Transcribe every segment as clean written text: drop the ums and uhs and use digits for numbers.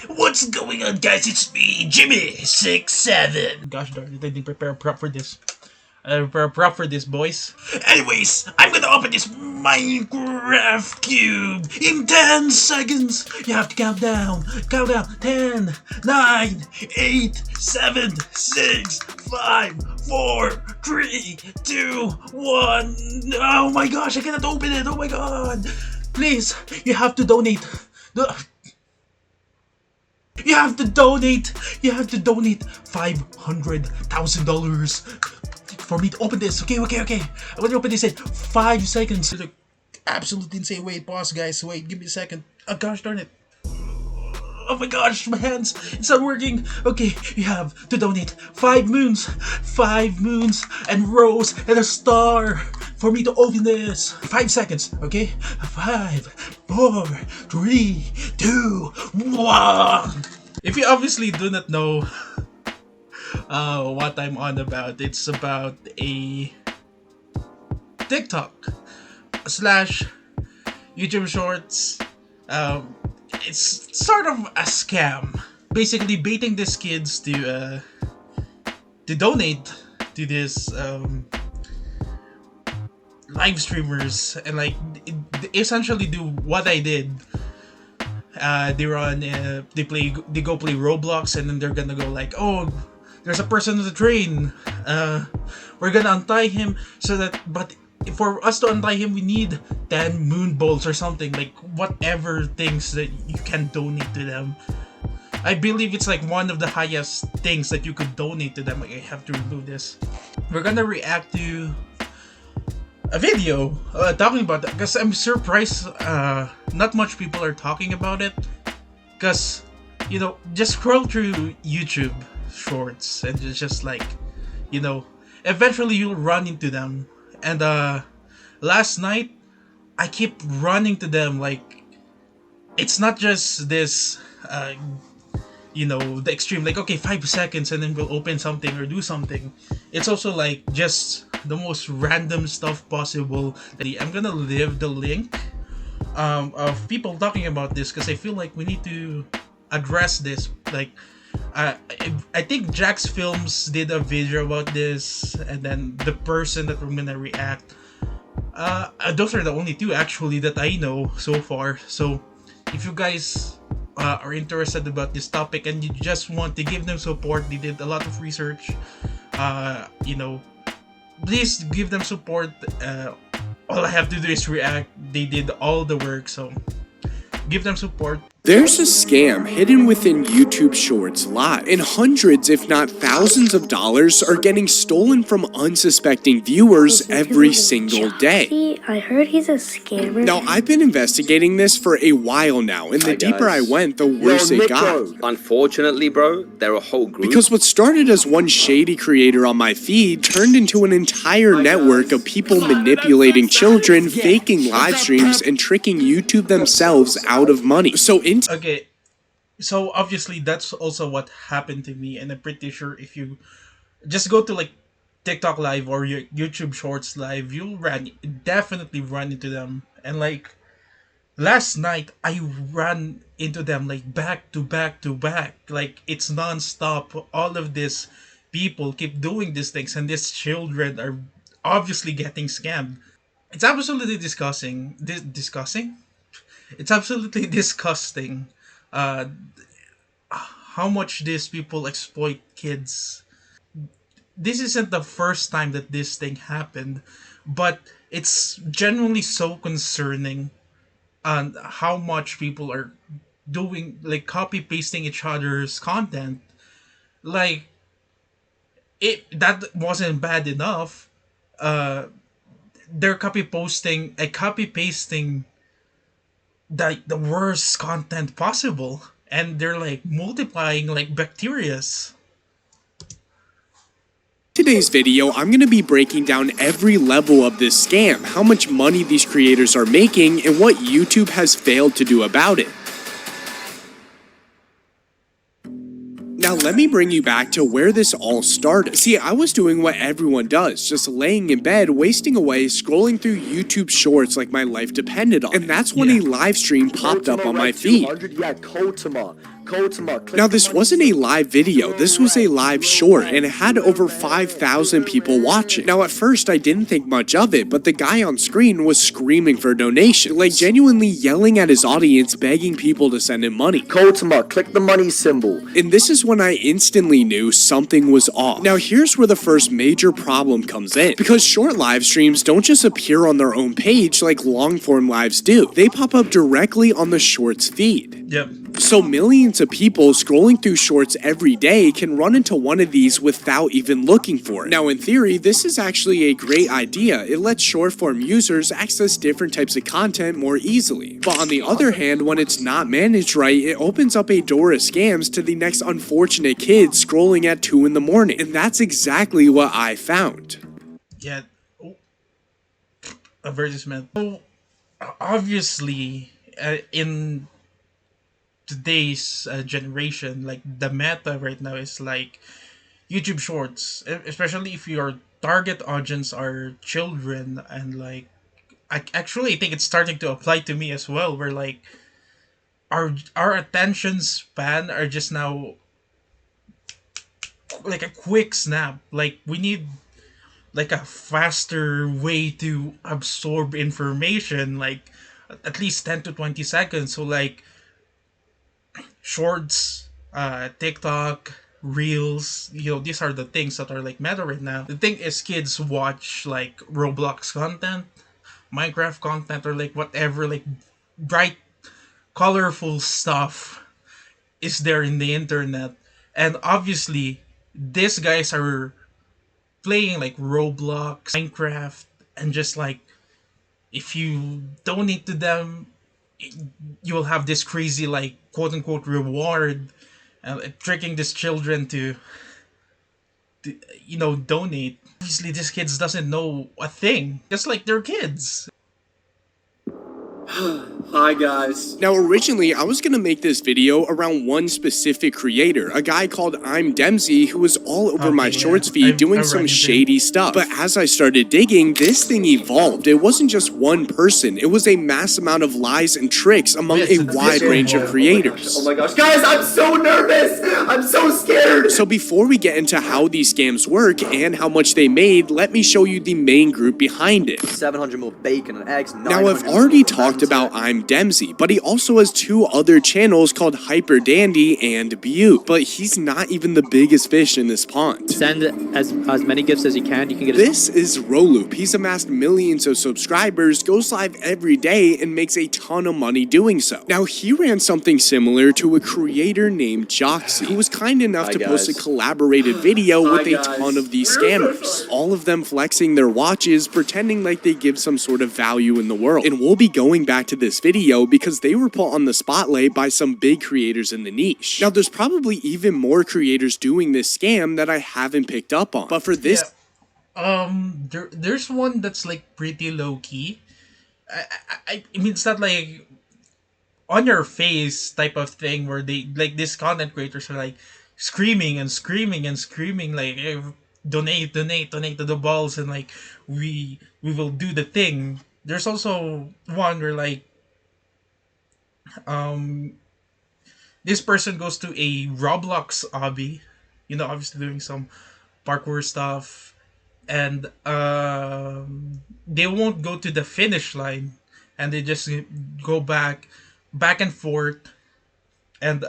What's going on, guys? It's me, Jimmy67. Gosh darn it, I didn't prepare a prop for this. Prepare a prop for this, boys. Anyways, I'm gonna open this Minecraft cube in 10 seconds. You have to count down. Count down. 10, 9, 8, 7, 6, 5, 4, 3, 2, 1. Oh my gosh, I cannot open it. Oh my god. Please, you have to donate. You have to donate $500,000 for me to open this. Okay. I'm gonna open this in 5 seconds. Absolutely insane. Wait, pause, guys. Wait, give me a second. Oh gosh darn it. Oh my gosh, my hands. It's not working. Okay, you have to donate 5 moons and rose and a star for me to open this. 5 seconds, okay? 5, 4, 3, 2, 1. If you obviously do not know what I'm on about, it's about a TikTok / YouTube Shorts. It's sort of a scam, basically baiting these kids to donate to this live streamers and like essentially do what I did. They go play Roblox and then they're gonna go like, oh, there's a person on the train. We're gonna untie him so that, but for us to untie him, we need 10 moon balls or something, like whatever things that you can donate to them. I believe it's like one of the highest things that you could donate to them. Like, I have to remove this. We're gonna react to a video talking about that because I'm surprised not much people are talking about it, because you know, just scroll through YouTube Shorts and it's just like, you know, eventually you'll run into them. And last night I keep running to them. Like, it's not just this you know, the extreme, like, okay, 5 seconds and then we'll open something or do something. It's also like just the most random stuff possible. I'm gonna leave the link of people talking about this because I feel like we need to address this. Like, I think JJJacksfilms did a video about this, and then the person that we're gonna react, those are the only two actually that I know so far. So if you guys are interested about this topic and you just want to give them support, they did a lot of research, you know, please give them support. All I have to do is react. They did all the work, so give them support. There's a scam hidden within YouTube Shorts Live, and hundreds if not thousands of dollars are getting stolen from unsuspecting viewers every single day. I heard he's a scammer. Now, I've been investigating this for a while now, and the deeper I went, the worse it got. Unfortunately, bro, they're a whole group. Because what started as one shady creator on my feed turned into an entire network of people manipulating children, faking live streams, and tricking YouTube themselves out of money. Okay, so obviously that's also what happened to me, and I'm pretty sure if you just go to like TikTok Live or your YouTube Shorts Live, you'll definitely run into them. And like last night, I ran into them like back to back to back. Like, it's non-stop. All of these people keep doing these things, and these children are obviously getting scammed. It's absolutely disgusting. It's absolutely disgusting how much these people exploit kids. This isn't the first time that this thing happened, but it's genuinely so concerning on how much people are doing, like, copy pasting each other's content. Like, that wasn't bad enough. They're copy pasting the worst content possible, and they're like multiplying like bacterias. Today's video, I'm going to be breaking down every level of this scam, how much money these creators are making, and what YouTube has failed to do about it. Now let me bring you back to where this all started. See, I was doing what everyone does, just laying in bed, wasting away, scrolling through YouTube Shorts like my life depended on it. And that's when a live stream popped up on my feed. Now, this wasn't a live video, this was a live short, and it had over 5,000 people watching. Now, at first, I didn't think much of it, but the guy on screen was screaming for donations, like genuinely yelling at his audience, begging people to send him money. Click the money symbol. And this is when I instantly knew something was off. Now, here's where the first major problem comes in, because short live streams don't just appear on their own page like long-form lives do. They pop up directly on the shorts feed. Yep. So millions of people scrolling through shorts every day can run into one of these without even looking for it. Now, in theory, this is actually a great idea. It lets short form users access different types of content more easily. But on the other hand, when it's not managed right, it opens up a door of scams to the next unfortunate kid scrolling at 2 in the morning. And that's exactly what I found. Yeah. Oh. Advertisement. So, obviously, in today's generation, like the meta right now is like YouTube Shorts, especially if your target audience are children, and like I actually think it's starting to apply to me as well, where like our attention span are just now like a quick snap. Like we need like a faster way to absorb information, like at least 10 to 20 seconds. So like shorts, TikTok, reels, these are the things that are like meta right now. The thing is, kids watch like Roblox content, Minecraft content, or like whatever, like bright, colorful stuff is there in the internet. And obviously, these guys are playing like Roblox, Minecraft, and just like, if you donate to them, you will have this crazy like quote unquote reward, tricking these children to donate. Obviously, these kids doesn't know a thing, just like they're kids. Hi guys. Now, originally, I was gonna make this video around one specific creator, a guy called Jemski, who was all over my shorts feed doing some shady stuff. But as I started digging, this thing evolved. It wasn't just one person, it was a mass amount of lies and tricks among a wide range of creators. Oh my gosh, guys, I'm so nervous! I'm so scared! So before we get into how these scams work and how much they made, let me show you the main group behind it. 700 more bacon and eggs. Now, I've already talked about Jemski, but he also has 2 other channels called Hyper Dandy and Butte. But he's not even the biggest fish in this pond. Send as many gifts as you can. You can get. This is Roloop. He's amassed millions of subscribers, goes live every day, and makes a ton of money doing so. Now, he ran something similar to a creator named Joxy, who was kind enough to post a collaborated video with a ton of these scammers. All of them flexing their watches, pretending like they give some sort of value in the world. And we'll be going back to this video because they were put on the spotlight by some big creators in the niche. Now, there's probably even more creators doing this scam that I haven't picked up on. But for this... There's one that's like pretty low-key. I mean, it's not like on your face type of thing where they, like, these content creators are like screaming and screaming and screaming like, hey, donate to the balls, and like we will do the thing. There's also one where like this person goes to a Roblox obby, obviously doing some parkour stuff, and they won't go to the finish line, and they just go back and forth, and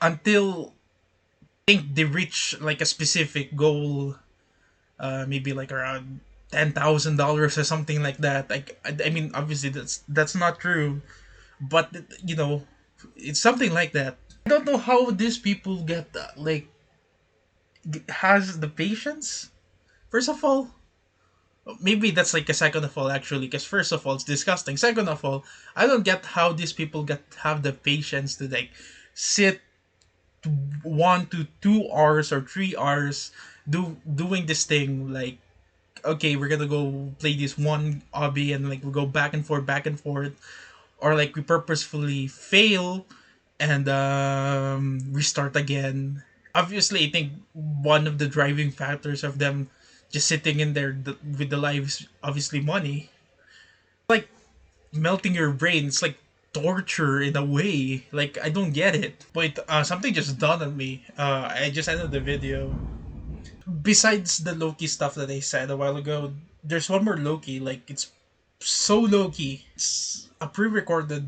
until I think they reach like a specific goal, maybe like around $10,000 or something like that. Like, I mean, obviously that's not true, but it's something like that. I don't know how these people get has the patience. First of all, maybe that's like a second of all actually, because first of all it's disgusting. Second of all, I don't get how these people have the patience to like sit 1 to 2 hours or 3 hours doing this thing. Like, okay, we're gonna go play this one hobby, and like we go back and forth, or like we purposefully fail and restart again. Obviously, I think one of the driving factors of them just sitting in there with the lives, obviously money, like melting your brain. It's like torture in a way. Like, I don't get it. But something just dawned on me. I just ended the video. Besides the low-key stuff that I said a while ago, there's one more low-key. Like, it's so low-key. It's a pre-recorded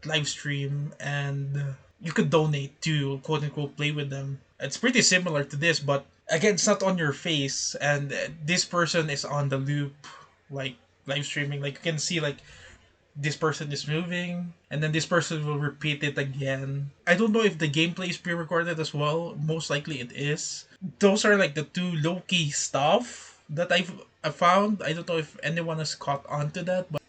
live stream, and you could donate to quote-unquote play with them. It's pretty similar to this, but again, it's not on your face, and this person is on the loop, like, live streaming. Like, you can see, like, this person is moving, and then this person will repeat it again. I don't know if the gameplay is pre-recorded as well. Most likely it is. Those are like the two low-key stuff that I found. I don't know if anyone has caught on to that, but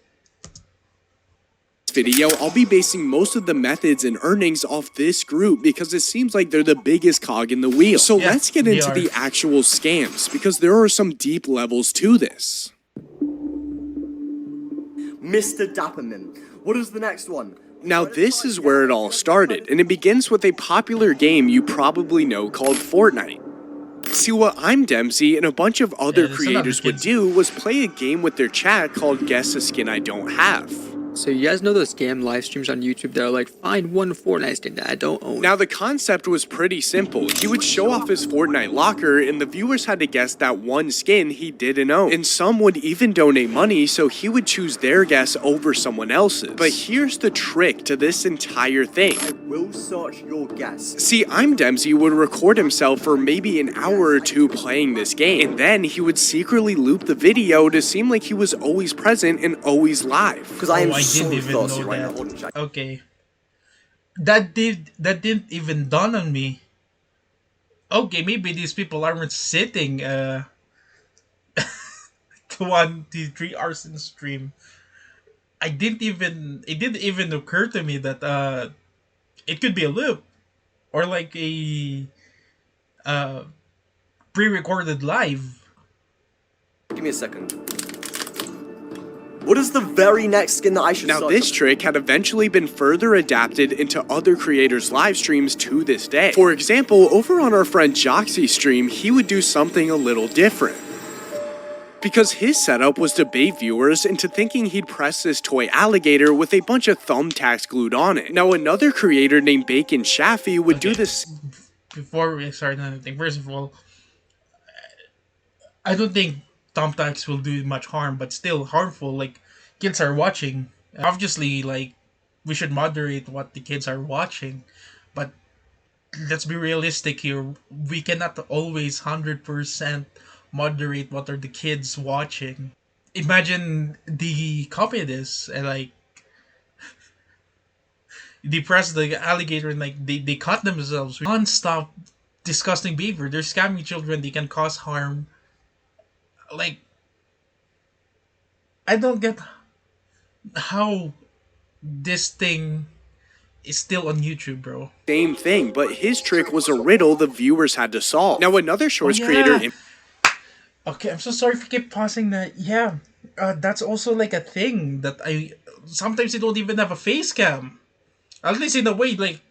video, I'll be basing most of the methods and earnings off this group because it seems like they're the biggest cog in the wheel. So yeah, let's get into the actual scams, because there are some deep levels to this. Mr. Dapperman, what is the next one? Now this is where it all started, and it begins with a popular game you probably know called Fortnite. See, what I'm Jemski and a bunch of other creators would do was play a game with their chat called Guess a Skin I Don't Have. So you guys know those scam live streams on YouTube that are like, find one Fortnite skin that I don't own? Now the concept was pretty simple. He would show off his Fortnite locker and the viewers had to guess that one skin he didn't own. And some would even donate money so he would choose their guess over someone else's. But here's the trick to this entire thing. I will search your guess. See, I'm Jemski would record himself for maybe an hour or two playing this game. And then he would secretly loop the video to seem like he was always present and always live. Because I am I didn't even know that. Okay. That didn't even dawn on me. Okay, maybe these people aren't sitting 1 to 3 hours in stream. It didn't even occur to me that it could be a loop or like a pre-recorded live. Give me a second. What is the very next skin that I should Now this trick had eventually been further adapted into other creators' live streams to this day. For example, over on our friend Jemski's stream, he would do something a little different. Because his setup was to bait viewers into thinking he'd press this toy alligator with a bunch of thumbtacks glued on it. Now another creator named Bacon Shaffy would do this. Before we start anything, first of all, I don't think thumbtacks will do much harm, but still harmful. Like, kids are watching. Obviously, like, we should moderate what the kids are watching, but let's be realistic here. We cannot always 100% moderate what are the kids watching. Imagine the copy of this and like they press the alligator and like they cut themselves. Non-stop disgusting behavior. They're scamming children. They can cause harm. Like, I don't get how this thing is still on YouTube, bro. Same thing, but his trick was a riddle the viewers had to solve. Now another shorts creator. Okay, I'm so sorry if you keep pausing that. Yeah, that's also like a thing that sometimes they don't even have a face cam. At least in a way, like,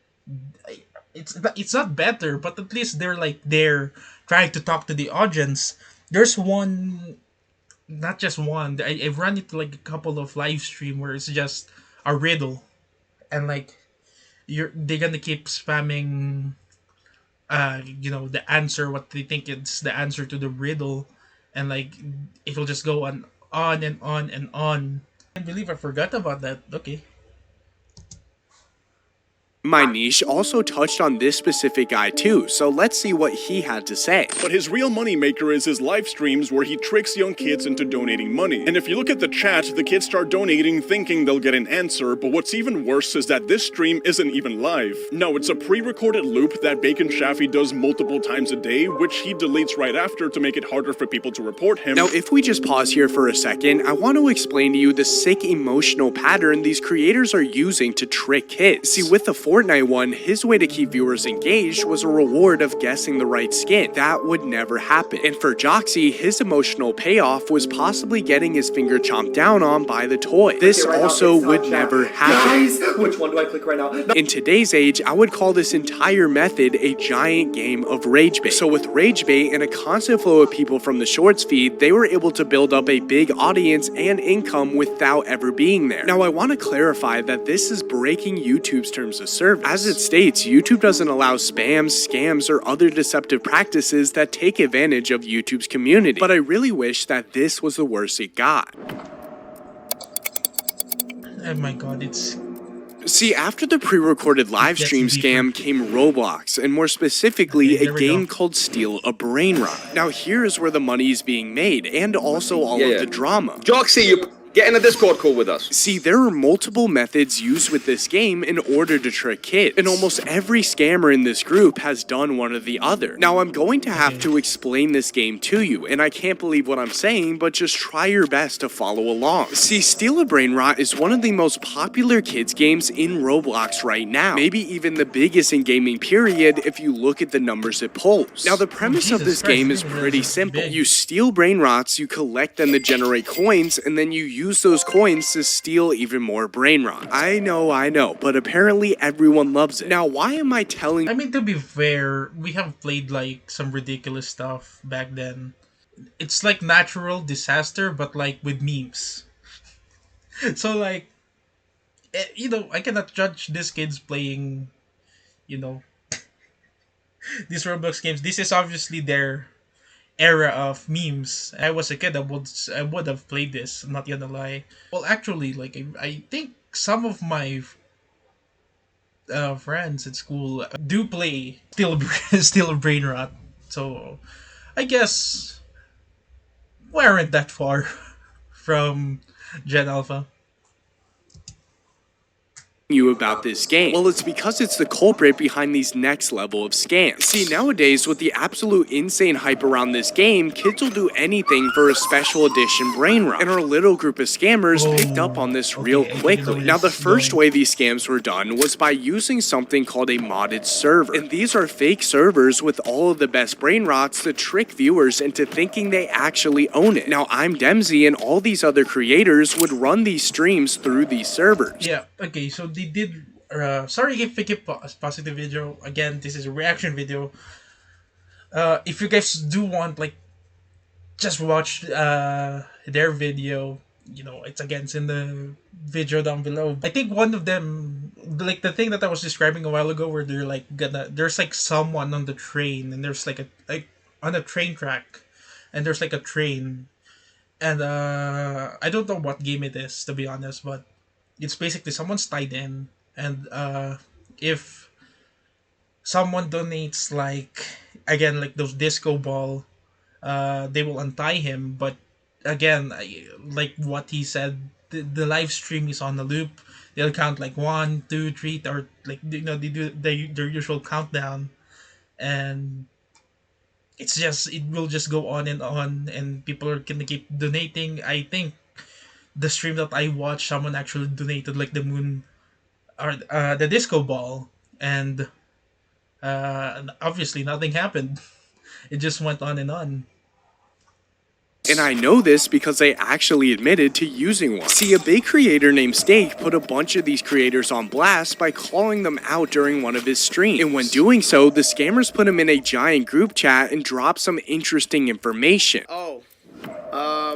it's not better, but at least they're like there trying to talk to the audience. There's one, not just one. I've run into like a couple of live stream where it's just a riddle, and like they're gonna keep spamming, the answer, what they think it's the answer to the riddle, and like it'll just go on and on and on. I can't believe I forgot about that. Okay. My niche also touched on this specific guy too, so let's see what he had to say. But his real moneymaker is his live streams where he tricks young kids into donating money. And if you look at the chat, the kids start donating thinking they'll get an answer, but what's even worse is that this stream isn't even live. No, it's a pre-recorded loop that Bacon Shaffy does multiple times a day, which he deletes right after to make it harder for people to report him. Now, if we just pause here for a second, I want to explain to you the sick emotional pattern these creators are using to trick kids. See, with the Fortnite one, his way to keep viewers engaged was a reward of guessing the right skin. That would never happen. And for Jemski, his emotional payoff was possibly getting his finger chomped down on by the toy. This also would never happen. Guys, which one do I click right now? No. In today's age, I would call this entire method a giant game of rage bait. So with rage bait and a constant flow of people from the shorts feed, they were able to build up a big audience and income without ever being there. Now I want to clarify that this is breaking YouTube's terms of service. As it states, YouTube doesn't allow spams, scams, or other deceptive practices that take advantage of YouTube's community. But I really wish that this was the worst it got. Oh my god, it's... See, after the pre-recorded live stream scam came Roblox, and more specifically, a game called Steal a Brain Rot. Now here's where the money is being made, and also all of the drama. Jemski, you get in a Discord call with us. See, there are multiple methods used with this game in order to trick kids, and almost every scammer in this group has done one or the other. Now, I'm going to have to explain this game to you, and I can't believe what I'm saying, but just try your best to follow along. See, Steal a Brain Rot is one of the most popular kids games in Roblox right now, maybe even the biggest in gaming period if you look at the numbers it pulls. Now, the premise of this game is pretty simple. You steal brain rots, you collect them to generate coins, and then you use those coins to steal even more brain rots. I know, but apparently everyone loves it. Now, why am I telling... I mean, to be fair, we have played like some ridiculous stuff back then. It's like natural disaster, but like with memes. So like, you know, I cannot judge these kids playing, you know, these Roblox games. This is obviously their era of memes. I was a kid, I would have played this, not gonna lie. Well, actually, like, I think some of my friends at school do play Steal a Brain Rot. So, I guess we aren't that far from Gen Alpha. You about this game? Well, it's because it's the culprit behind these next level of scams. See, nowadays, with the absolute insane hype around this game, kids will do anything for a special edition brain rot. And our little group of scammers picked up on this real quickly. Now, the first way these scams were done was by using something called a modded server. And these are fake servers with all of the best brain rots to trick viewers into thinking they actually own it. Now, I'm Jemski, and all these other creators would run these streams through these servers. Yeah, okay, so they did, sorry if I keep positive video, again, this is a reaction video. If you guys do want, like, just watch their video, you know, it's in the video down below. I think one of them, like the thing that I was describing a while ago, where they're like there's like someone on the train, and there's like on a train track, and there's like a train, and I don't know what game it is, to be honest, but it's basically someone's tied in, and if someone donates, like, again, like those disco ball, they will untie him. But again, like what he said, the live stream is on the loop. They'll count like 1, 2, 3, or like, you know, they do their usual countdown, and it will just go on, and people are gonna keep donating. I think the stream that I watched, someone actually donated like the moon, or the disco ball, and obviously nothing happened. It just went on and on. And I know this because they actually admitted to using one. See, a big creator named Steak put a bunch of these creators on blast by calling them out during one of his streams. And when doing so, the scammers put him in a giant group chat and dropped some interesting information. Oh.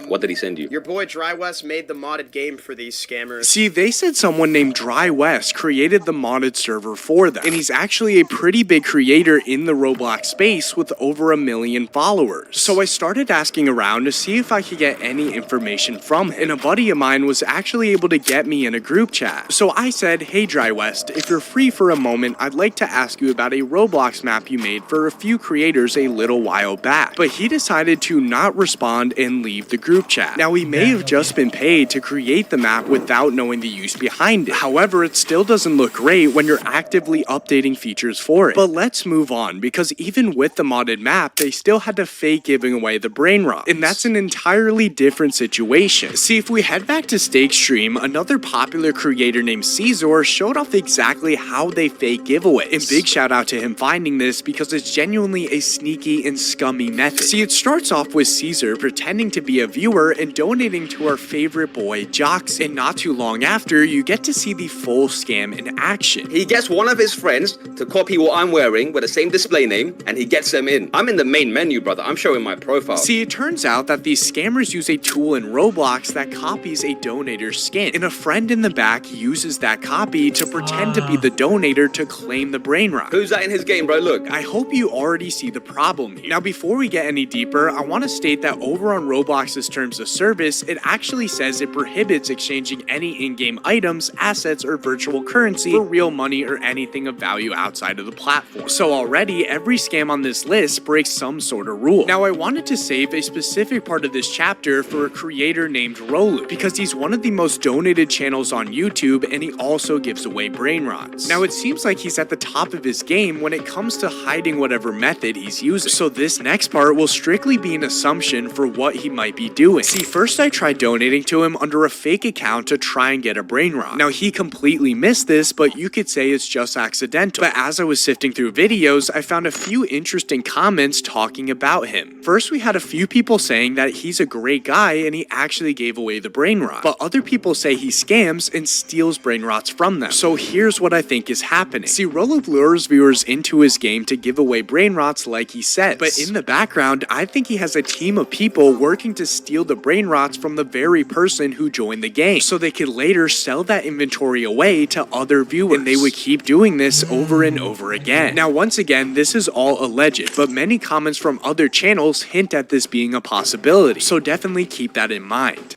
What did he send you? Your boy Dry West made the modded game for these scammers. See, they said someone named Dry West created the modded server for them. And he's actually a pretty big creator in the Roblox space with over 1 million followers. So I started asking around to see if I could get any information from him. And a buddy of mine was actually able to get me in a group chat. So I said, hey Dry West, if you're free for a moment, I'd like to ask you about a Roblox map you made for a few creators a little while back. But he decided to not respond and leave the group group chat. Now, he may have just been paid to create the map without knowing the use behind it. However, it still doesn't look great when you're actively updating features for it. But let's move on, because even with the modded map, they still had to fake giving away the brain rots. And that's an entirely different situation. See, if we head back to Steak's stream, another popular creator named Caesar showed off exactly how they fake giveaways. And big shout out to him finding this, because it's genuinely a sneaky and scummy method. See, it starts off with Caesar pretending to be a viewer and donating to our favorite boy, Jemski. And not too long after, you get to see the full scam in action. He gets one of his friends to copy what I'm wearing with the same display name, and he gets them in. I'm in the main menu, brother. I'm showing my profile. See, it turns out that these scammers use a tool in Roblox that copies a donator's skin, and a friend in the back uses that copy to pretend to be the donator to claim the brain rot. Who's that in his game, bro? Look. I hope you already see the problem here. Now, before we get any deeper, I want to state that over on Roblox's terms of service, it actually says it prohibits exchanging any in-game items, assets, or virtual currency for real money or anything of value outside of the platform. So already, every scam on this list breaks some sort of rule. Now, I wanted to save a specific part of this chapter for a creator named Rolu, because he's one of the most donated channels on YouTube, and he also gives away brain rots. Now, it seems like he's at the top of his game when it comes to hiding whatever method he's using. So this next part will strictly be an assumption for what he might be doing. See, first I tried donating to him under a fake account to try and get a brain rot. Now, he completely missed this, but you could say it's just accidental. But as I was sifting through videos, I found a few interesting comments talking about him. First, we had a few people saying that he's a great guy and he actually gave away the brain rot. But other people say he scams and steals brain rots from them. So here's what I think is happening. See, Rolu lures viewers into his game to give away brain rots like he says. But in the background, I think he has a team of people working to steal the brain rots from the very person who joined the game, so they could later sell that inventory away to other viewers. And they would keep doing this over and over again. Now, once again, this is all alleged, but many comments from other channels hint at this being a possibility, so definitely keep that in mind.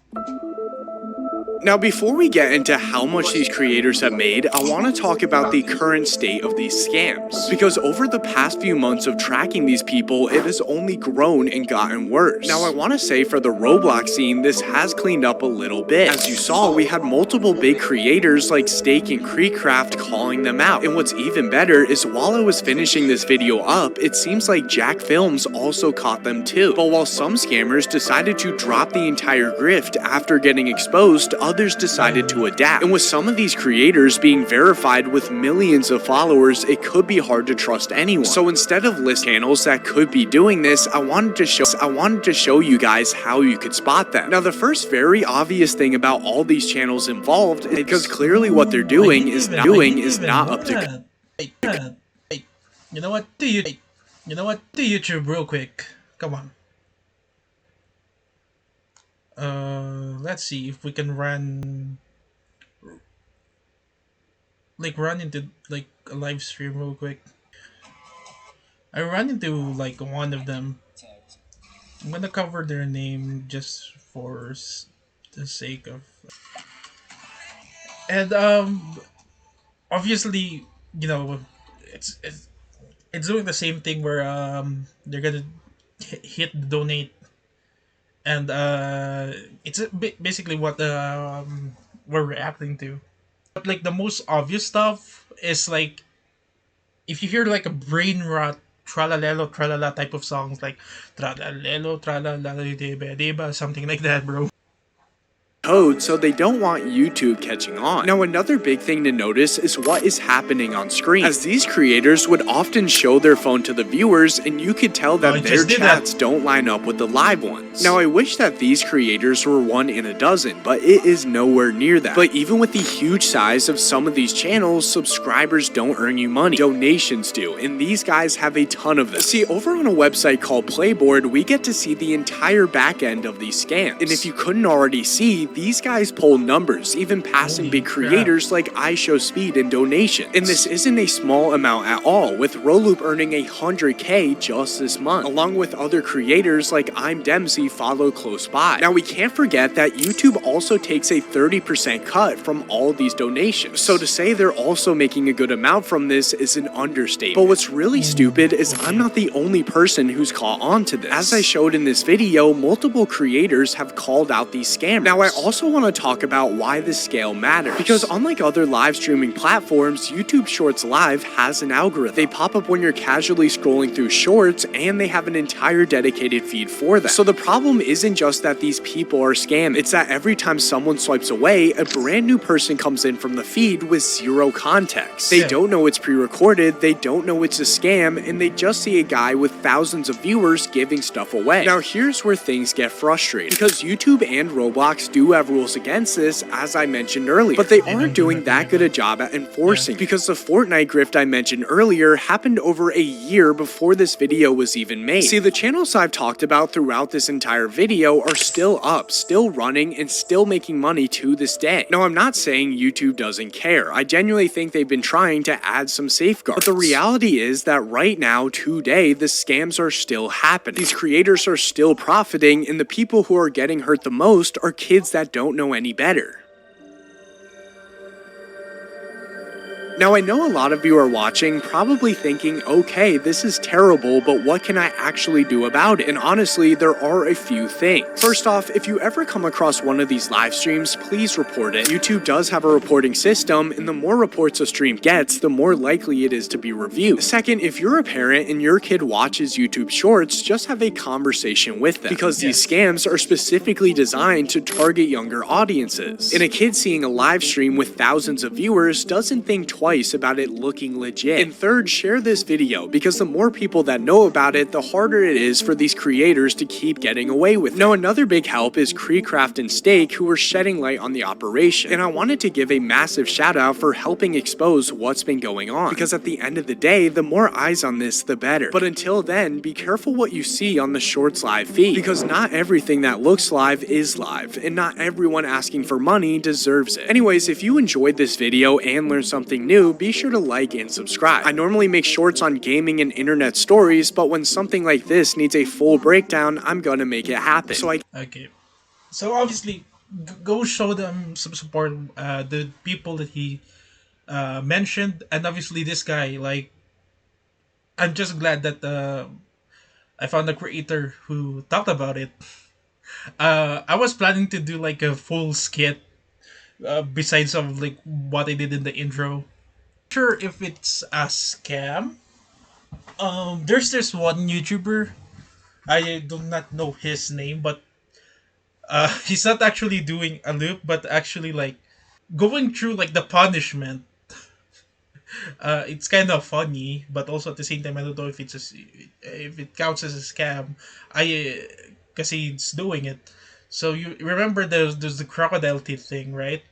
Now, before we get into how much these creators have made, I want to talk about the current state of these scams. Because over the past few months of tracking these people, it has only grown and gotten worse. Now, I want to say for the Roblox scene, this has cleaned up a little bit. As you saw, we had multiple big creators like Steak and Creekcraft calling them out. And what's even better is while I was finishing this video up, it seems like JJJacksfilms also caught them too. But while some scammers decided to drop the entire grift after getting exposed, others decided to adapt. And with some of these creators being verified with millions of followers, it could be hard to trust anyone. So instead of list channels that could be doing this, I wanted to show you guys how you could spot them. Now, the first very obvious thing about all these channels involved is because clearly what they're doing is not up to. You know what? To YouTube real quick. Come on. Let's see if we can run into like a live stream real quick. I ran into like one of them. I'm gonna cover their name just for the sake of, and obviously, you know, it's doing the same thing where they're gonna hit the donate. And it's basically what we're reacting to. But like the most obvious stuff is like, if you hear like a brain rot tralalelo tralala type of songs, like tralalelo tralala deba deba, something like that, bro. Code, so they don't want YouTube catching on. Now, another big thing to notice is what is happening on screen, as these creators would often show their phone to the viewers, and you could tell that their chats don't line up with the live ones. Now, I wish that these creators were one in a dozen, but it is nowhere near that. But even with the huge size of some of these channels, subscribers don't earn you money. Donations do, and these guys have a ton of them. See, over on a website called Playboard, we get to see the entire back end of these scams. And if you couldn't already see, These guys pull numbers, even passing big creators like iShowSpeed in donation. And this isn't a small amount at all, with Roloop earning 100K just this month, along with other creators like I'm Jemski follow close by. Now we can't forget that YouTube also takes a 30% cut from all these donations, so to say they're also making a good amount from this is an understatement. But what's really stupid is I'm not the only person who's caught on to this. As I showed in this video, multiple creators have called out these scammers. Now I also want to talk about why this scale matters, because unlike other live streaming platforms, YouTube Shorts Live has an algorithm. They pop up when you're casually scrolling through shorts, and they have an entire dedicated feed for that. So the problem isn't just that these people are scammed, it's that every time someone swipes away, a brand new person comes in from the feed with zero context. They don't know it's pre-recorded, they don't know it's a scam, and they just see a guy with thousands of viewers giving stuff away. Now here's where things get frustrating, because YouTube and Roblox do have rules against this, as I mentioned earlier, but they aren't doing that good a job at enforcing, because the Fortnite grift I mentioned earlier happened over a year before this video was even made. See, the channels I've talked about throughout this entire video are still up, still running, and still making money to this day. Now I'm not saying YouTube doesn't care, I genuinely think they've been trying to add some safeguards, but the reality is that right now, today, the scams are still happening. These creators are still profiting, and the people who are getting hurt the most are kids that don't know any better. Now I know a lot of you are watching probably thinking, okay, this is terrible, but what can I actually do about it? And honestly, there are a few things. First off, if you ever come across one of these live streams, please report it. YouTube does have a reporting system, and the more reports a stream gets, the more likely it is to be reviewed. Second, if you're a parent and your kid watches YouTube Shorts, just have a conversation with them, because these scams are specifically designed to target younger audiences. And a kid seeing a live stream with thousands of viewers doesn't think twice about it looking legit. And third, share this video, because the more people that know about it, the harder it is for these creators to keep getting away with it. Now another big help is Creecraft and Steak, who are shedding light on the operation, and I wanted to give a massive shout out for helping expose what's been going on, because at the end of the day, the more eyes on this, the better. But until then, be careful what you see on the Shorts Live feed, because not everything that looks live is live, and not everyone asking for money deserves it. Anyways, if you enjoyed this video and learned something new, be sure to like and subscribe. I normally make shorts on gaming and internet stories, but when something like this needs a full breakdown, I'm gonna make it happen. Okay. So obviously, go show them some support, the people that he mentioned, and obviously this guy, like, I'm just glad that I found a creator who talked about it. I was planning to do like a full skit, besides of like what I did in the intro. Sure if it's a scam. There's this one YouTuber, I do not know his name, but he's not actually doing a loop, but actually like going through like the punishment. It's kind of funny, but also at the same time I don't know if if it counts as a scam. Because he's doing it. So you remember there's the crocodile teeth thing, right?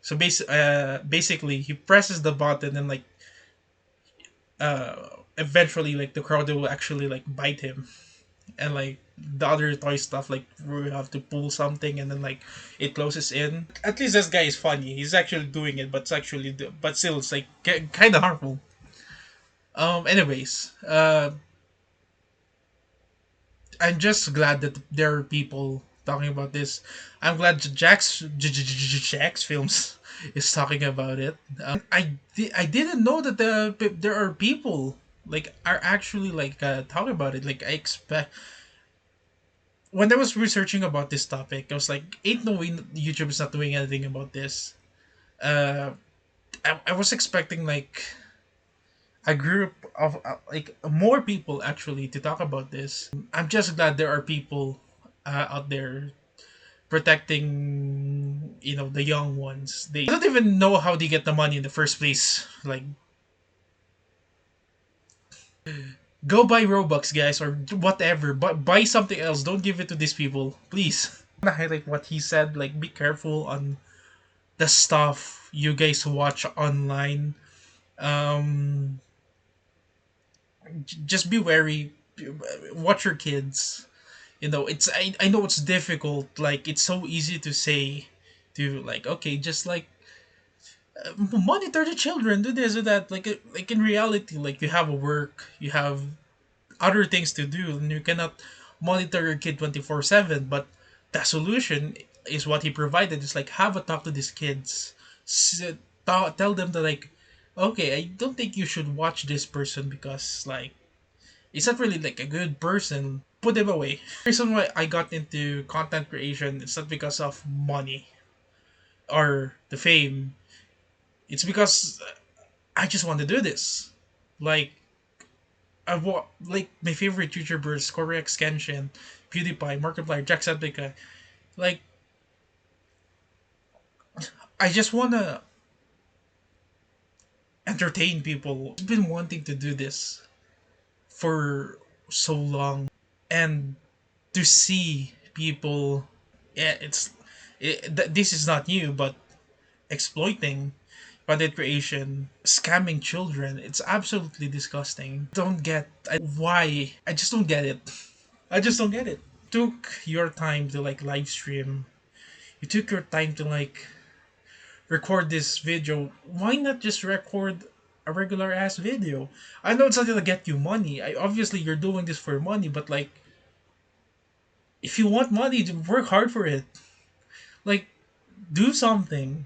So basically, he presses the button and like, eventually like the crowd will actually like bite him, and like the other toy stuff like we have to pull something and then like it closes in. At least this guy is funny. He's actually doing it, but but still it's like kind of harmful. Anyways, I'm just glad that there are people talking about this. I'm glad JJJacksfilms is talking about it. I didn't know that there are people like are actually like talking about it. Like I expect when I was researching about this topic, I was like, ain't no way YouTube is not doing anything about this. I was expecting like a group of like more people actually to talk about this. I'm just glad there are people out there protecting, the young ones. They don't even know how they get the money in the first place. Like, go buy Robux, guys, or whatever, but buy something else. Don't give it to these people, please. I want to highlight what he said, like, be careful on the stuff you guys watch online. Just be wary. Watch your kids. I know it's difficult. Like, it's so easy to say to like, okay, just like monitor the children, do this or that. Like in reality, like you have a work, you have other things to do, and you cannot monitor your kid 24/7. But the solution is what he provided. Is like have a talk to these kids, tell them that like, okay, I don't think you should watch this person because like he's not really like a good person. Put him away. The reason why I got into content creation is not because of money or the fame. It's because I just want to do this. Like like my favorite YouTubers, Korex Kenshin, PewDiePie, Markiplier, Jacksepticeye. Like I just wanna entertain people. I've been wanting to do this for so long, and to see people, yeah, this is not new, but exploiting content creation, scamming children, it's absolutely disgusting. Don't get why. I just don't get it. I just don't get it. Took your time to like live stream. You took your time to like record this video. Why not just record a regular ass video? I know it's not gonna get you money. Obviously you're doing this for money, but like if you want money, work hard for it. Like do something.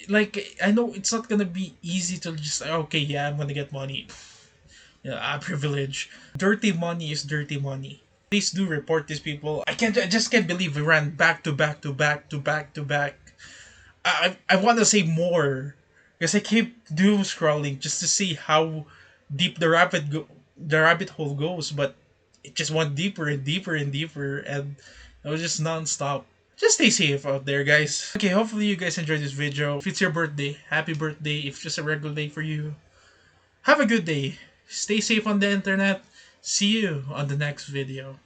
Like I know it's not gonna be easy to just okay, yeah, I'm gonna get money. Yeah, privilege. Dirty money is dirty money. Please do report these people. I just can't believe we ran back to back to back to back to back. I want to say more because I keep doom scrolling just to see how deep the rabbit hole goes, but it just went deeper and deeper and deeper, and it was just non-stop. Just stay safe out there, guys. Okay, hopefully you guys enjoyed this video. If it's your birthday, happy birthday. If it's just a regular day for you, have a good day. Stay safe on the internet. See you on the next video.